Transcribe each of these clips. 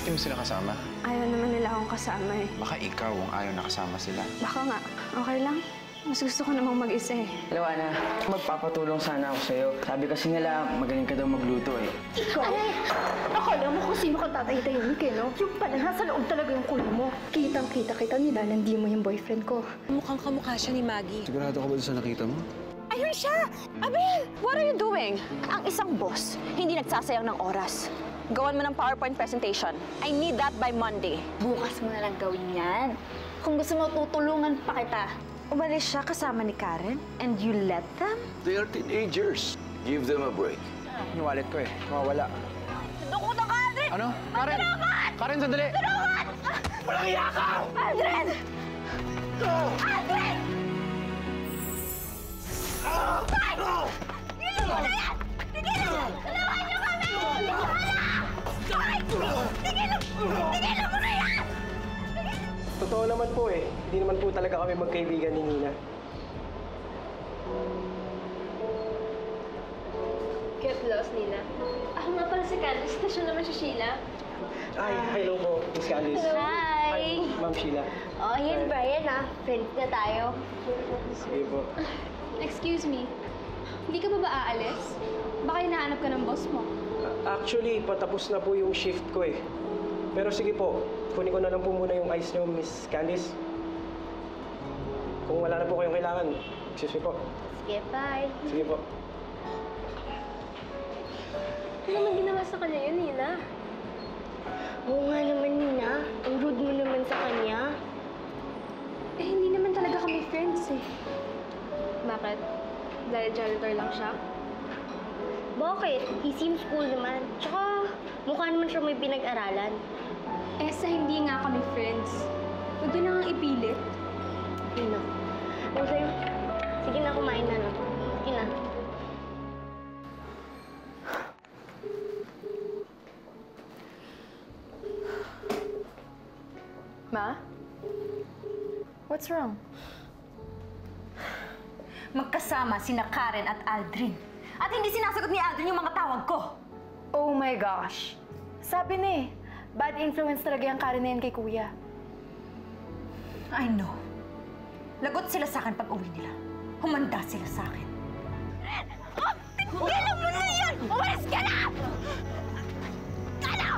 di mo sila kasama? Ayaw naman nila akong kasama eh. Baka ikaw ang ayaw nakasama sila. Baka nga. Okay lang. Mas gusto ko namang mag-isa eh. Hello, Ana. Magpapatulong sana ako sa'yo. Sabi kasi nila, magaling ka daw magluto eh. Ikaw? Akala mo kung sino kang tatay-tayin ka, no? Yung pala, nasa loob talaga yung kulo mo. Kitang-kita kita nila, hindi mo yung boyfriend ko. Mukhang kamukha siya ni Maggie. Sigurado ka ba doon sa nakita mo? Ayun siya! Abel! What are you doing? Ang isang boss, hindi nagsasayang ng oras. Gawan mo ng PowerPoint presentation. I need that by Monday. Bukas mo na lang gawin yan. Kung gusto mo, tutulungan pa kita. Umalis siya kasama ni Karen and you let them? They are teenagers. Give them a break. Yung wallet ko eh. Mawawala. Dukutan ka, Aldrin! Ano? Karen! Karen, sandali! Tulungan! Walang iya ka! Aldrin! Aldrin! Tay! Tigil mo na yan! Tigil mo! Tulungan niyo kami! Tay! Tigil mo na yan! Totoo naman po eh. Hindi naman po talaga kami magkaibigan ni Nina. Get lost, Nina. Ako nga pala si Candice. Stasyon naman si Sheila. Ay, hello po, Miss Candice. Hi! Ma'am Sheila. Oh, yan Brian ah. Friends na tayo. Sige po. Excuse me, hindi ka ba aalis? Baka hinahanap ka ng boss mo. Actually, patapos na po yung shift ko eh. Pero sige po, kunin ko na lang po muna yung ice niyo, Miss Candice. Kung wala na po kayong kailangan, excuse me po. Sige, bye. Sige po. Ano naman ginawa sa kanya yun, Nina? Oo nga naman, Nina. Ang rude mo naman sa kanya. Eh, hindi naman talaga kami friends eh. Bakit? Dahil janitor lang siya? Bakit? He seems cool naman. Tsaka, mukha naman siya may pinag-aralan. Eh, sa hindi nga kami friends. Huwag na nga ipilit. Ano? Ano sa'yo? Sige na, kumain na, no? Sige na. Ma? What's wrong? Magkasama sina Karen at Aldrin. At hindi sinasagot ni Aldrin yung mga tawag ko. Oh my gosh. Sabi na eh, bad influence talaga yung Karen na yan kay Kuya. I know. Lagot sila sa akin pag uwi nila. Humanda sila sa akin. Tigilan mo na yan! Umalis ka na! Ano?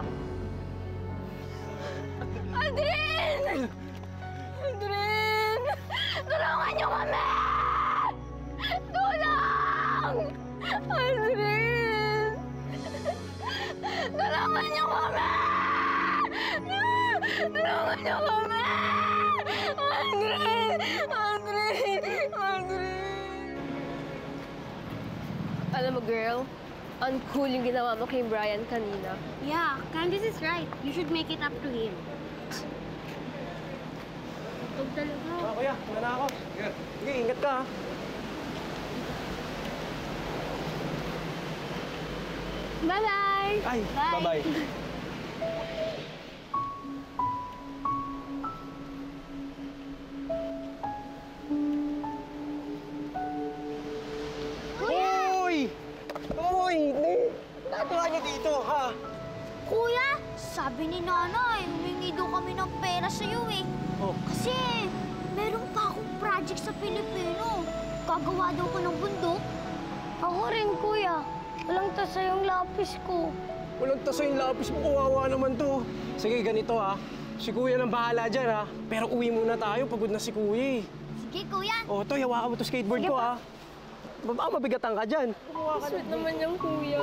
Aldrin! Aldrin! Tulungan niyo kami! Tulong! Aldrin! Tulungan niyo kami! Tulungan niyo kami! Aldrin! Aldrin! Aldrin! Alam mo, girl, uncool yung ginawa mo kay Brian kanina. Yeah, Candice is right. You should make it up to him. Huwag talaga. Kuya, wala na ako. Sige, ingat ka ha. Bye-bye! Ay, bye-bye. Uy! Uy! Nagawa niyo dito, ha? Kuya, sabi ni Nanay, humingi daw kami ng pera sa'yo eh. Oh. Kasi meron pa akong project sa Pilipino. Gagawa daw ko ng bundok. Ako rin, Kuya. Walang tasa yung lapis ko. Walang tasa yung lapis mo. Kawawa naman to. Sige, ganito ha. Si Kuya nang bahala dyan ha. Pero uwi muna tayo. Pagod na si Kuya eh. Sige, Kuya. O, Toy, hawakan mo to skateboard ko ha. Baka mabigatan ka dyan. Sweet naman yung Kuya.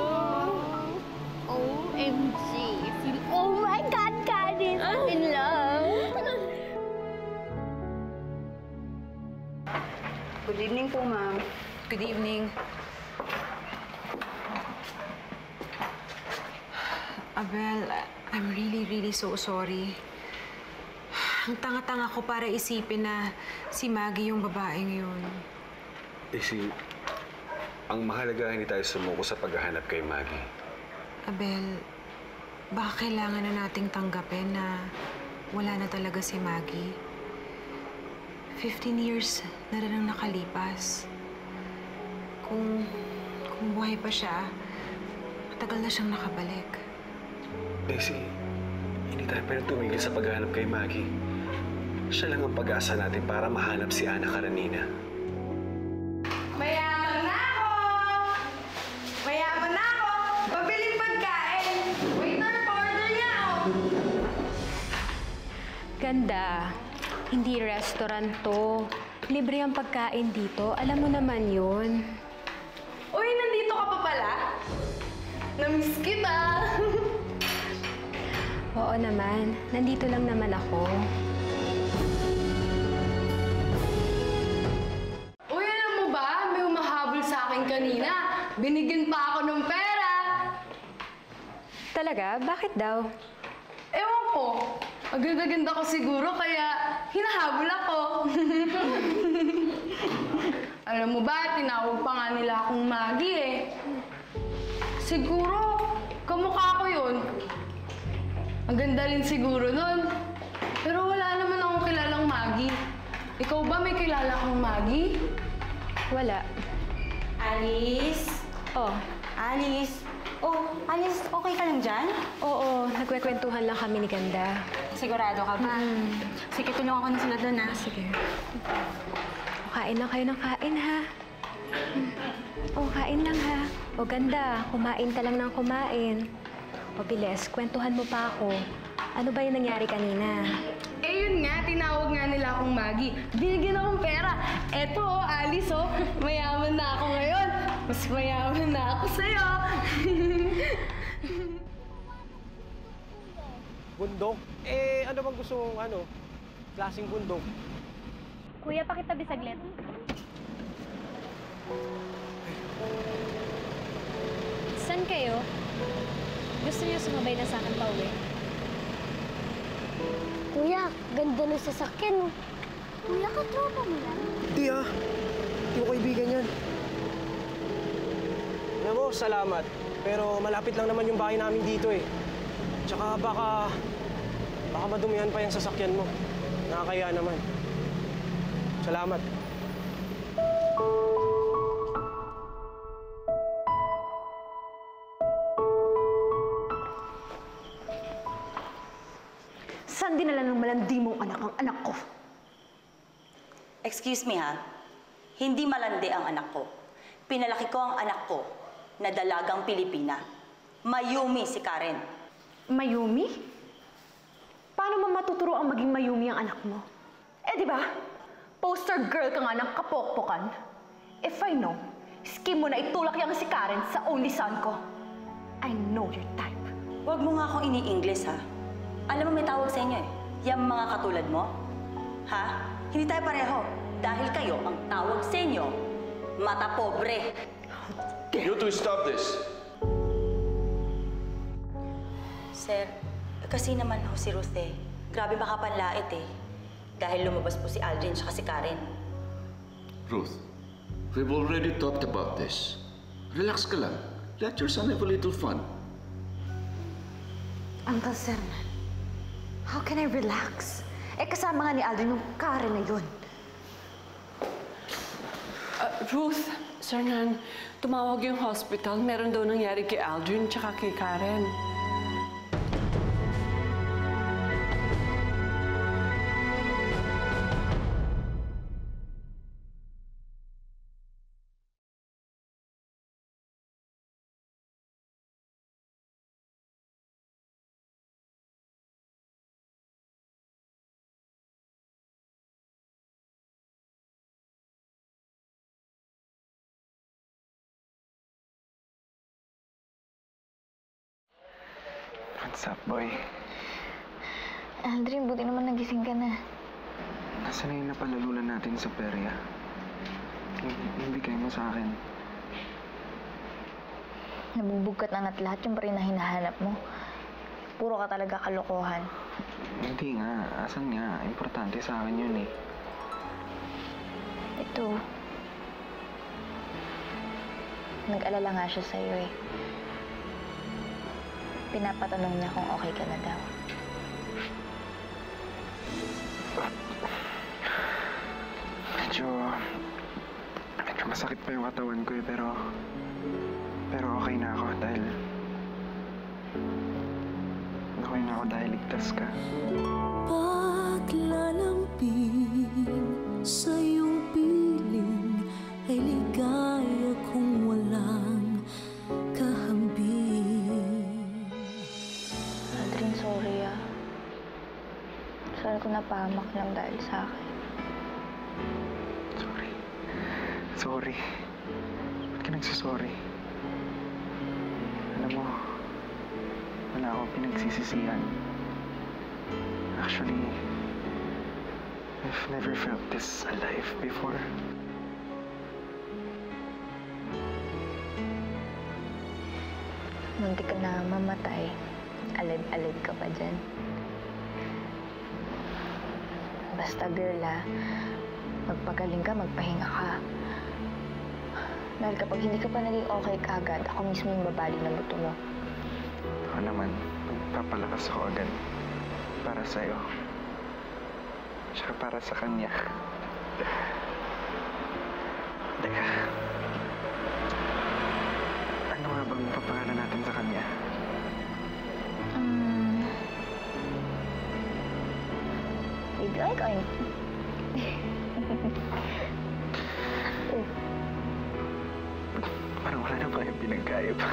OMG. Oh my God, Candice! I'm in love. Good evening po, ma'am. Good evening. Abel, I'm really so sorry. Ang tanga-tanga ko para isipin na si Maggie yung babaeng yun. Ang mahalaga hindi tayo sumuko sa paghahanap kay Maggie. Abel, baka kailangan na nating tanggapin na wala na talaga si Maggie. 15 years na rin ang nakalipas. Kung buhay pa siya, matagal na siyang nakabalik. Daisy, Hindi tayo pwedeng tumigil sa paghahanap kay Maggie. Siya lang ang pag-asa natin para mahanap si Ana Karenina. Mayaman na ako! Mayaman na ako! Pabiling pagkain! Waiter, order niya ako! Ganda. Hindi restaurant to. Libre ang pagkain dito. Alam mo naman yun. Uy, nandito ka pa pala? Namiss kita! Oo naman. Nandito lang naman ako. Uy, alam mo ba? May umahabol sa akin kanina. Binigyan pa ako ng pera. Talaga? Bakit daw? Ewan ko. Maganda-ganda ko siguro, kaya hinahabol ako. Alam mo ba, tinawag pa nga nila akong Maggie eh. Siguro, kamukha ko yun. Ang ganda rin siguro nun. Pero wala naman akong kilalang Maggie. Ikaw ba may kilala kang Maggie? Wala. Alice? Oh, Alice? Oh, Alice, okay ka lang dyan? oo. Nagkwekwentuhan lang kami ni Ganda. Sigurado ka ba? Sige, tulungan ko na sila doon, ha? Sige. Kain lang kayo ng kain, ha? Oh, kain lang, ha? O, Ganda, kumain ka lang ng kumain. O, bilis, kwentuhan mo pa ako. Ano ba yung nangyari kanina? Eh yun nga, tinawag nga nila akong Maggie. Binigyan akong pera. Eto, oh, Alice, oh. Mayaman na ako ngayon. Mas mayaman na ako sa'yo. Bundok? Eh, ano bang gusto mong, klaseng bundok? Kuya, pakitabi saglit. San kayo? Gusto niyo sumabay na sa akin pa uwi? Kuya, ganda ng sasakyan. Oh. Kuya, katropa mo yan? Hindi Hindi ko kaibigan yan. Alam mo, salamat. Pero malapit lang naman yung bahay namin dito eh. Tsaka baka madumihan pa yung sasakyan mo. Nakakaya naman. Salamat. Saan dinala ng malandi mong anak ang anak ko? Excuse me ha, hindi malandi ang anak ko. Pinalaki ko ang anak ko na dalagang Pilipina. Mayumi si Karen. Mayumi? Paano mo matuturo ang maging Mayumi ang anak mo? Eh di ba? Poster girl ka nga ng kapokpokan. If I know, scheme mo na itulak yang si Karen sa only son ko. I know your type. Huwag mo nga akong ini-Ingles ha. Alam mo may tawag sa inyo eh. Yung mga katulad mo. Ha? Hindi tayo pareho. Dahil kayo ang tawag sa inyo, mata pobre. You two stop this. Sir, kasi naman ho si Ruth eh. Grabe makapanlait eh. Dahil lumabas po si Aldrin at si Karen. Ruth, we've already talked about this. Relax ka lang. Let your son have a little fun. Uncle Sernan, how can I relax? Eh kasama nga ni Aldrin yung Karen na yun. Ruth, Sernan, tumawag yung hospital. Meron daw nangyari kay Aldrin tsaka kay Karen. What's up, boy? Aldrin, buti naman nagising ka na. Nasaan na yung napalalulan natin sa perya? Yung bigay mo sa akin. Nabubugkat na lahat yung pa rin na hinahanap mo. Puro ka talaga kalokohan. Hindi nga. Asan nga? Importante sa akin yun eh. Ito. Nag-alala nga siya sa'yo eh. Pinapatanong niya kung okay ka na daw. Medyo masakit pa yung katawan ko eh, pero okay na ako dahil okay na ako dahil ligtas ka. Paglalamping sa iyong piling ay ligaya kung walang kahambing. Aldrin, sorry ah. Sorry ko napahamak lang dahil sa akin. Sorry. Ba't ka nagsasorry? Alam mo, wala akong pinagsisisihan. Actually, I've never felt this alive before. Muntik ka na mamatay. Alive-alive ka pa dyan. Basta girl magpagaling ka, magpahinga ka. Dahil kapag hindi ka pa naging okay kaagad, ako mismo yung babali ng buto mo. Ako naman, magpapalakas ako agad. Para sa'yo. Tsaka para sa kanya. Teka. Ano nga bang papangalan natin sa kanya? We'd like Parang wala na ba yung pinagkaya pa?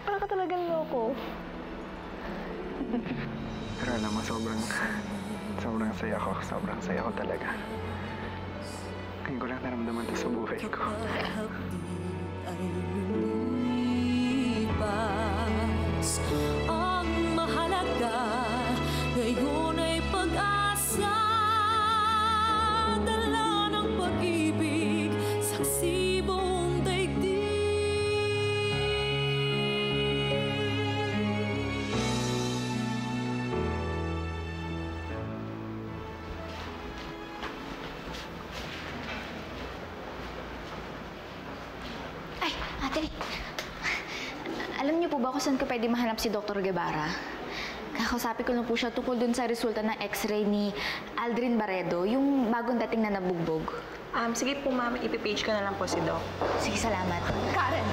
Parang ka talagang loko. Pero alam mo, sobrang saya ko. Sobrang saya ko talaga. Ngayon ko lang naramdaman ito sa buhay ko. Ang mahalaga ngayon ay pag-asa, dala ng pag-ibig, saksi buong daigdig. Ay, ate. Alam niyo po ba kung saan ko pwede mahanap si Dr. Guevara? Kakausapin ko lang po siya tungkol dun sa resulta ng x-ray ni Aldrin Barredo, yung bagong dating na nabugbog. Sige po, ma'am. Ipipage ko na lang po si Doc. Sige, salamat. Karen!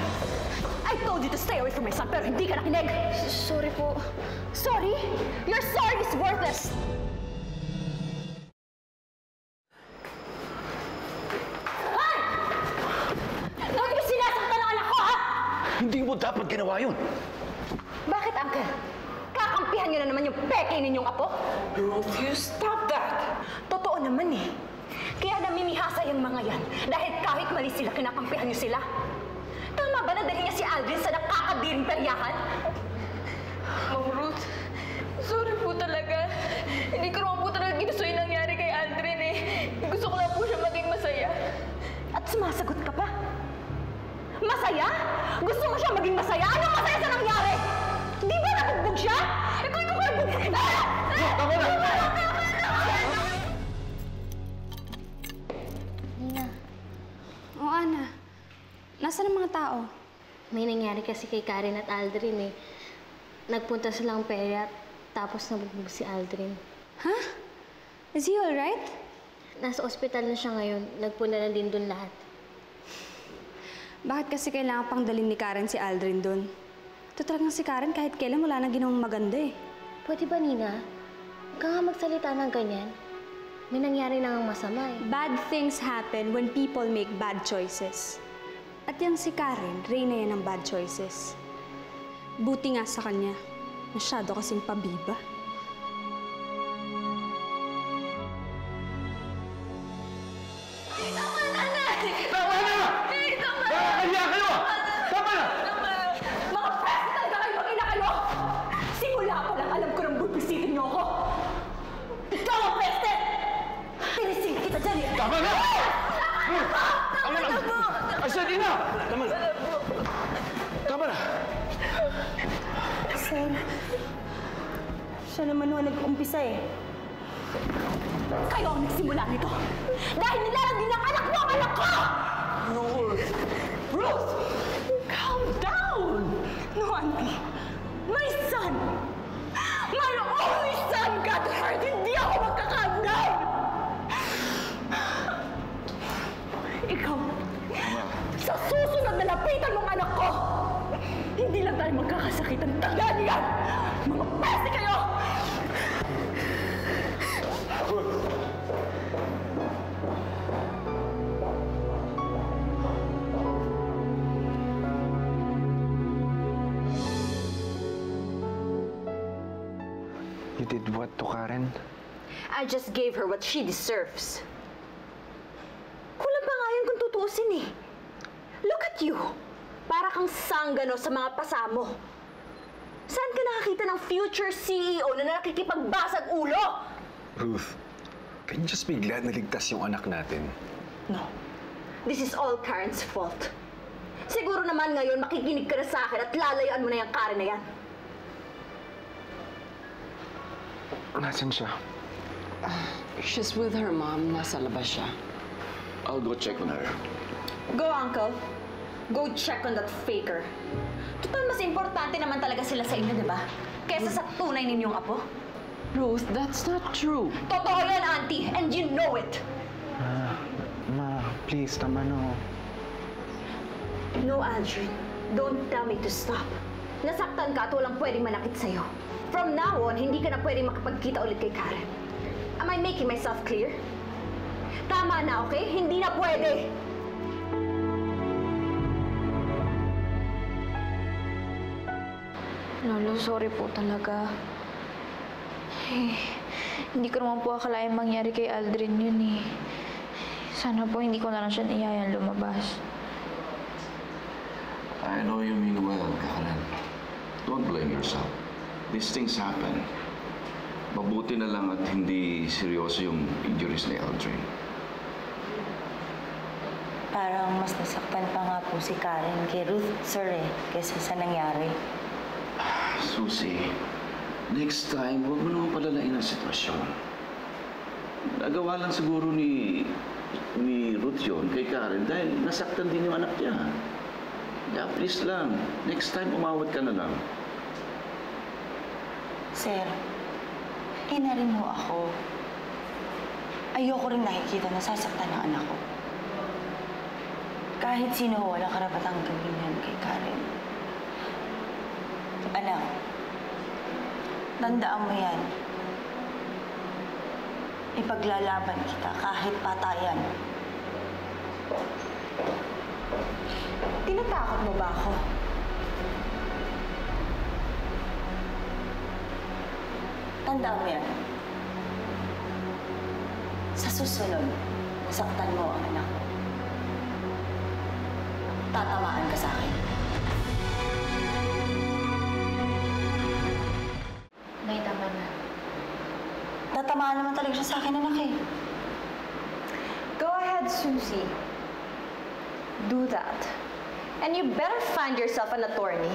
I told you to stay away from my son, pero hindi ka nakinig! Sorry po. Sorry? Your sorry is worthless! Hoy! Bakit mo sinasaktan ang anak ko, ha? Hindi mo dapat ginawa yun. Bakit, Uncle? Kakampihan niyo na naman yung peke ninyong apo? Ruth, you stop that! Totoo naman eh. Kaya namimihasa yung mga yan dahil kahit mali sila, kinakampihan niyo sila. Tama ba na dali niya si Aldrin sa nakakadiring peryahan? Ma'am Ruth, sorry po talaga. Hindi ko naman po talaga ginusto yung nangyari kay Aldrin eh. Gusto ko lang po siya maging masaya. At sumasagot ka pa? Masaya? Gusto mo siya maging masaya? Anong masaya sa nangyari? Di ba nabugbog siya? Ikaw ko nabugbog! Tama na! Nina. O, Ana. Nasaan ang mga tao? May nangyari kasi kay Karen at Aldrin eh. Nagpunta silang perya tapos nabugbog si Aldrin. Huh? Is he alright? Nasa ospital na siya ngayon. Nagpunta na din doon lahat. Bakit kasi kailangan pang dalhin ni Karen si Aldrin doon? Ito talagang si Karen kahit kailan wala nang ginawang maganda eh. Pwede ba, Nina? Huwag ka nga magsalita ng ganyan. May nangyari na ngang masama eh. Bad things happen when people make bad choices. At yung si Karen, reyna yan ng bad choices. Buti nga sa kanya, masyado kasing pabiba. Tama na, Nay! Tama na! Tama! Nakakahiya kayo! Tama na! Mga pwede talaga kayo mag-ina kayo! Simula pa lang alam ko nang bubisitin niyo ako! Ikaw ang peste! Tinisin kita dyan eh! Tama na! Tama na po! I said enough! Tama na! Tama na! Sir, siya naman ang nag-umpisa eh. Kayo ang nagsimula nito! Dahil nilalagay ng anak mo ang anak ko! Ruth! Ruth! Calm down! No, Auntie. My son! My only son got hurt! Hindi ako magka-calm down! Ikaw, sa susunod na lapitan mong anak ko, Hindi lang tayo magkakasakitan. Tandaan niyo yan! Mga peste kayo! You did what to Karen? I just gave her what she deserves. Kulang pa nga yun kung tutuusin eh. Look at you! Para kang sanggano sa mga pasamo. Saan ka nakakita ng future CEO na nakikipagbasag ulo? Ruth, can you just be glad na ligtas yung anak natin? No. This is all Karen's fault. Siguro naman ngayon makikinig ka na sa akin at lalayaan mo na yung Karen na yan. Nasaan siya? She's with her mom. Nasa labas siya. I'll go check on her. Go, Uncle. Go check on that faker. Total, mas importante naman talaga sila sa inyo, di ba? Kesa sa tunay ninyong apo. Ruth, that's not true. Totoo yan, Auntie, and you know it. Ma, please, tama na. No, Aldrin. Don't tell me to stop. Nasaktan ka at walang pwedeng manakit sa'yo. From now on, hindi ka na pwedeng makapagkita ulit kay Karen. Am I making myself clear? Tama na, okay? Hindi na pwede. Lolo, sorry po talaga. Eh, hindi ko naman po akalain mangyari kay Aldrin yun eh. Sana po hindi ko na lang siya niyayang lumabas. I know you mean well, Karen. Don't blame yourself. These things happen. Mabuti na lang at hindi seryoso yung injuries ni Aldrin. Parang mas nasaktan pa nga po si Karen kay Ruth, sir kaysa sa nangyari. Susie, next time, huwag mo naman palalain ang sitwasyon. Nagawa lang siguro ni Ruth yun kay Karen dahil nasaktan din yung anak niya. Yeah, please lang. Next time, umawat ka na lang. Sir, ina rin ho ako. Ayoko rin nakikita na sasaktan ng anak ko. Kahit sino ho, walang karapatang gawin yan kay Karen. Anak, tandaan mo yan. Ipaglalaban kita kahit patayan. Tinatakot mo ba ako? Tandaan mo yan. Sa susunod, nasaktan mo ang anak ko. Tatamaan ka sa akin. Nay, tama na. Tatamaan naman talaga siya sa akin, anak eh. Go ahead, Susie. Do that. And you better find yourself an attorney.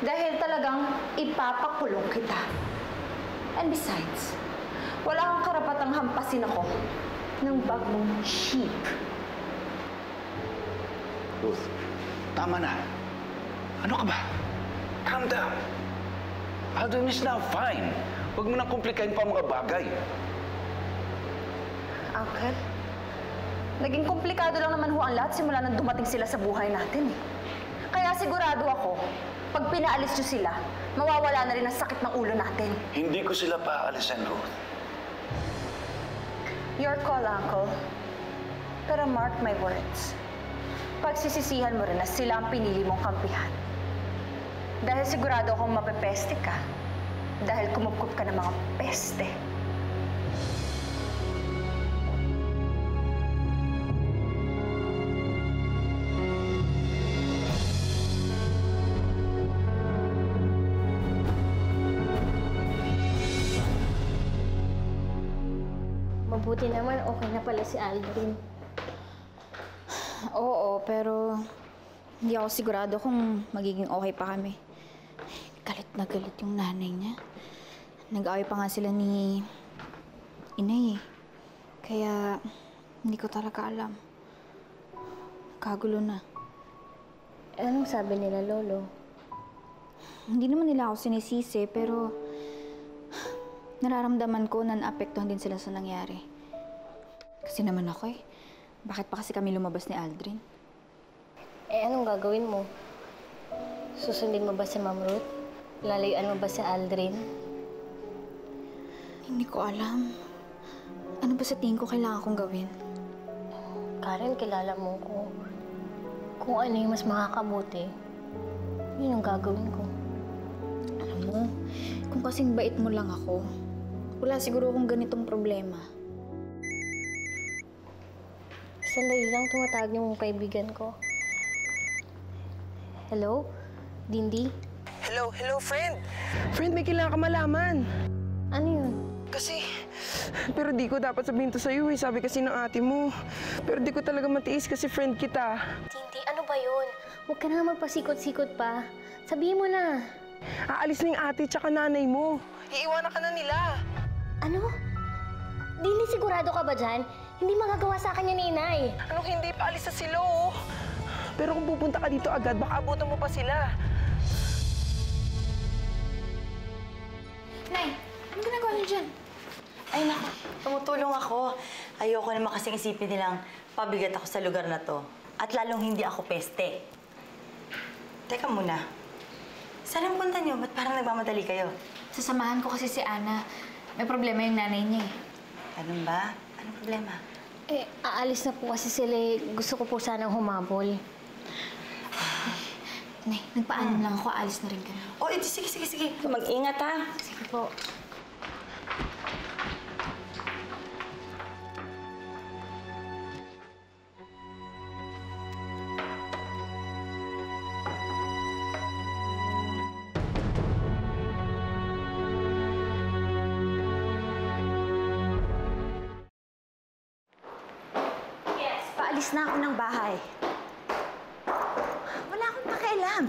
Dahil talagang ipapakulong kita. And besides, wala kang karapatang hampasin ako ng bag mong sheep. Ruth, tama na. Ano ka ba? Calm down. Aldrin is now fine. Huwag mo nang komplikahin pa ang mga bagay. Uncle, naging komplikado lang naman ho ang lahat simula nang dumating sila sa buhay natin eh. Kaya sigurado ako, pag pinaalis nyo sila, mawawala na rin ang sakit ng ulo natin. Hindi ko sila paalisan, Ruth. Your call, Uncle. Pero mark my words. Pagsisisihan mo rin na sila ang pinili mong kampihan. Dahil sigurado akong mapepeste ka. Dahil kumupkup ka ng mga peste. Mabuti naman, okay na pala si Aldrin. Oo, pero hindi ako sigurado kung magiging okay pa kami. Galit na galit yung nanay niya. Nag-away pa nga sila ni Inay eh. Kaya hindi ko talaga alam. Kagulo na. Anong sabi nila, Lolo? Hindi naman nila ako sinisisi, pero nararamdaman ko na naapektuhan din sila sa nangyari. Kasi naman ako eh. Bakit pa kasi kami lumabas ni Aldrin? Eh, anong gagawin mo? Susundin mo ba si Ma'am Ruth? Lalayuan mo ba si Aldrin? Hindi ko alam. Ano ba sa tingin ko kailangan kong gawin? Karen, kilala mo ko. Kung ano yung mas makakabuti, yun ang gagawin ko. Alam mo, kung kasing bait mo lang ako, wala siguro akong ganitong problema. Sandali lang, tumatawag yung kaibigan ko. Hello? Dindi? Hello, friend. Friend, may kailangan ka malaman. Ano yun? Kasi, pero di ko dapat sabihin to sa'yo eh. Sabi kasi ng ate mo. Pero di ko talaga matiis kasi friend kita. Dindi, ano ba yun? Huwag ka na magpasikot-sikot pa. Sabihin mo na. Aalis na yung ate tsaka nanay mo. Iiwanan ka na nila. Ano? Dindi, sigurado ka ba dyan? Hindi magagawa sa akin yan, inay. Anong hindi? Paalis na sila oh. Pero kung pupunta ka dito agad, baka abutan mo pa sila. Nay, ano ginagawa niyo dyan? Ay naku, tumutulong ako. Ayoko naman kasing isipin nilang pabigat ako sa lugar na to. At lalong hindi ako peste. Teka muna. Saan ang punta niyo? Ba't parang nagmamadali kayo? Sasamahan ko kasi si Ana. May problema yung nanay niya eh. Ganun ba? Anong problema? Eh, aalis na po kasi sila. Gusto ko po sanang humabol. Nay, nagpaalam lang ako. Alis na rin ka na. Oh, sige. Mag-ingat ha. Sige po. Paalis na ako ng bahay. Wala akong pakialam.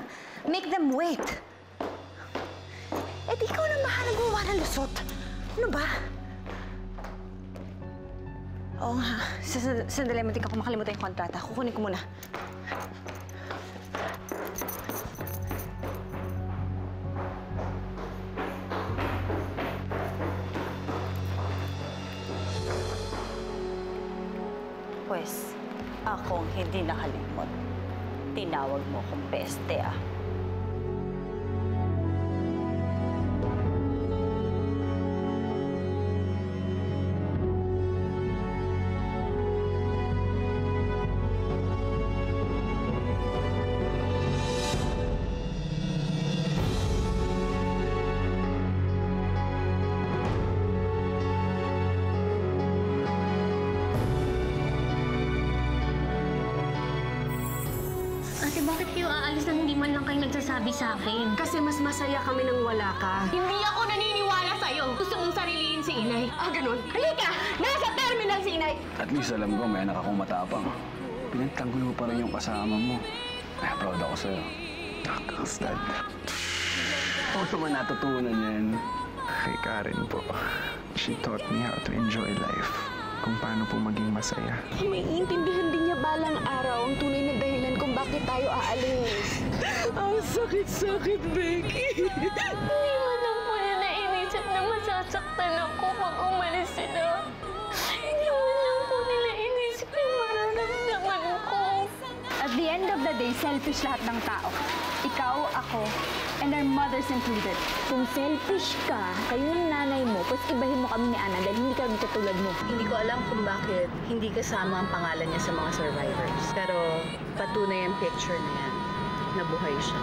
Make them wait. Eh, di ikaw na bahala gumawa ng lusot. Ano ba? Oo nga. Sandali, matik ako makalimutan yung kontrata. Kukunin ko muna. Pues, akong hindi nakalimot. Tinawag mo akong peste, ah. Ate, bakit kayo aalis na hindi man lang kayo nagsasabi sa akin? Kasi mas masaya kami nang wala ka. Hindi ako naniniwala sa'yo. Gusto mong sariliin si inay. Ganun. Halika! Nasa terminal si inay! At least alam ko may anak akong matapang. Pinagtanggol mo pa rin yung kasama mo. Ay, proud ako sa'yo. Nakakastad. Oo naman natutunan yan. Kay Karen po. She taught me how to enjoy life. Kung paano po maging masaya. May intindihan din niya balang araw ang tunay na dahilan kung bakit tayo aalis. Ang sakit-sakit, Becky. Hindi mo lang po na nainisip na masasaktan ako pag umalis sila. Hindi mo lang po nila inisip yung mararamdaman ko. At the end of the day, selfish lahat ng tao. Ikaw, ako, and our mothers included. Kung selfish ka, kayo ng nanay mo, pues ibahin mo kami ni Ana dahil hindi kami katulad mo. Hindi ko alam kung bakit hindi kasama ang pangalan niya sa mga survivors. Pero patunay ang picture na yan na buhay siya.